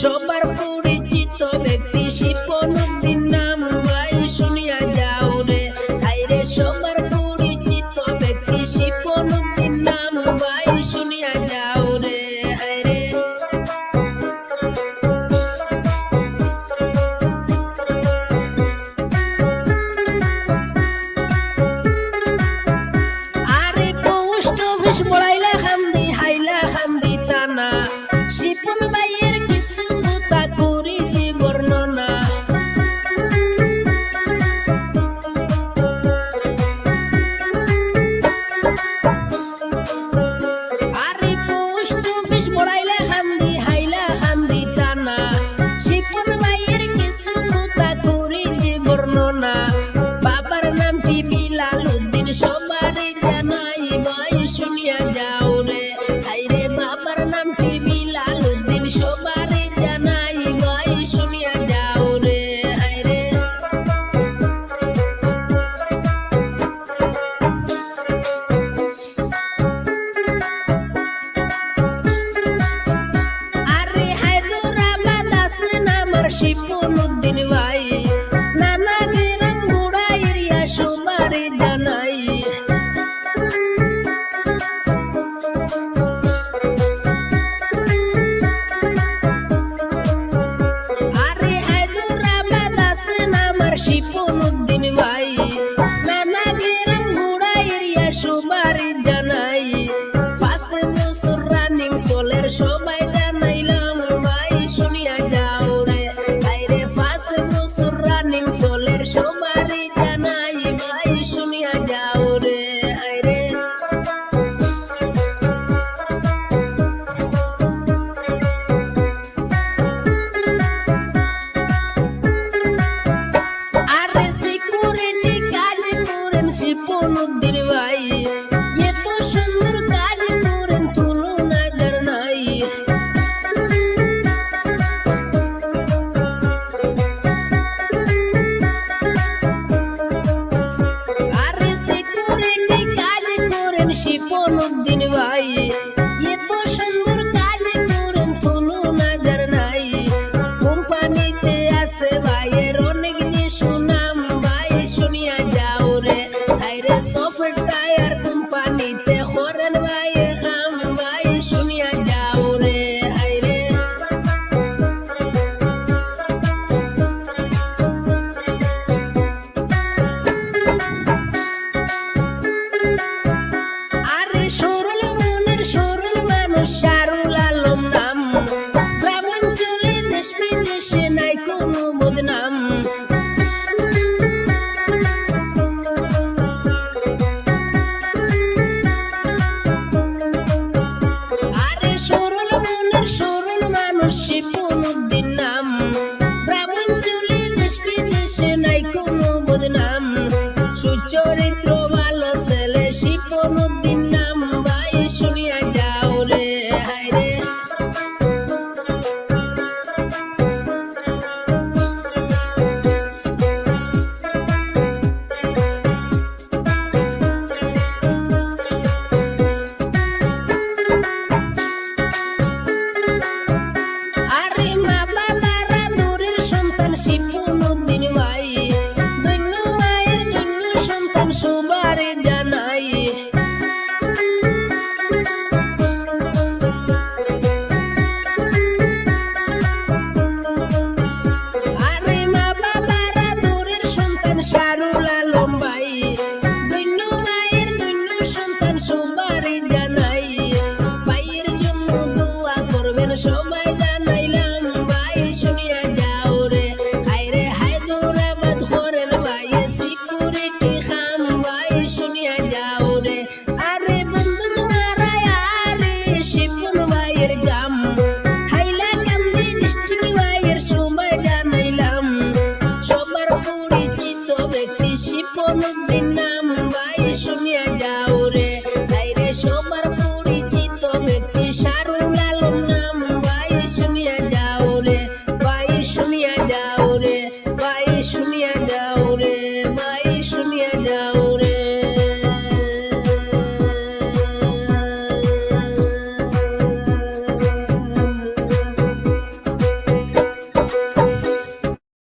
সবার পরিচিত ব্যক্তি শিপনুদ্দিন নাম ভাই শুনিয়া যাও রে। হায়রে সবার পরিচিত ব্যক্তি শিপনুদ্দিন নাম ভাই শুনিয়া যাও রে। হায়রে আরে পোস্ট অফিস বড়াইলা খান্দি হাইলা খান্দি টানা শিপন ভাইয়ের কিছু কথা করি যে বর্ণনা। আরে পোস্ট অফিস বড়াইলা খান্দি হাইলা খান্দি টানা শিপন ভাইয়ের কিছু কথা করি যে বর্ণনা। বাবার নামটি বিলাল উদ্দিন সবারই জানাই ভাই শুনিয়া যাও রে। হায়রে বাবার নামটি বিলাল উদ্দিন সবারই জানাই ভাই শুনিয়া যাও রে। হায়রে আরে হায়দরাবাদ আছেন আমার শিপনুদ্দিন ভাই নানা গ্রাম গুড়া এরিয়া সবারই জানাই। আরে হায়দরাবাদ আছেন আমার শিপনুদ্দিন ভাই নানা গ্রাম গুড়া এরিয়া সবারই জানাই। 5 বছর রানিং চলের সবাই জানাইলাম ভাই শুনিয়া যাও রে। হায়রে 5 বছর রানিং চলের সবারই জানাই ভাই শুনিয়া যাও রে। হায়রে আরে সিকিউরিটি কাজ করেন শিপনুদ্দিন ভাই এত সুন্দর কাজ করেন তুলনা যার নাই। আরে সিকিউরিটি কাজ করেন শিপনুদ্দিন ভাই এত সুন্দর কাজ করেন তুলনা যার নাই। কোম্পানিতে আছে ভাইয়ের অনেক যে সুনাম ভাই শুনিয়া যাও রে। হায়রে সফটওয়্যার কোম্পানিতে করেন ভাই কাম ভাই শুনিয়া যাও রে। হায়রে আরে সরল মনের সরল মানুষ শাহরুল আলম নাম গ্রামাঞ্চলে দেশ বিদেশে নাই কোনো বদনাম। আরে সরল মনের সরল মানুষ শিপনুদ্দিন নাম গ্রামাঞ্চলে দেশ বিদেশে নাই কোনো বদনাম। সুচরিত্র ভালো ছেলে শিপনুদ্দিন নাম ভাই শুনিয়া যাও রে। হায়রে আরে মা বাবারা দূরের সন্তান শিপনুদ্দিন ভাই দৈন্য মায়ের দৈন্য সন্তান সবারই জানাই। আরে মা বাবারা দূরের সন্তান শাহরুল আলম ভাই দৈন্য মায়ের দৈন্য সন্তান সবারই জানাই। ভাইয়ের জন্য দোয়া করবেন সবাই জানাইলাম ভাই শুনিয়া যাও রে। হায়রে হায়দরাবাদ করেন ভাই সিকিউরিটি কাম ভাই শুনিয়া যাও রে। আরে বন্দুক মারায় আরে শিপন ভাইয়ের গাম হাইলা কান্দি ডিস্ট্রিক্ট ভাইয়ের সবাই জানাইলাম। সবার পরিচিত ব্যক্তি শিপনুদ্দিন নাম ভাই শুনিয়া যাও রে। হায়রে সবার পরিচিত ব্যক্তি শাহরুল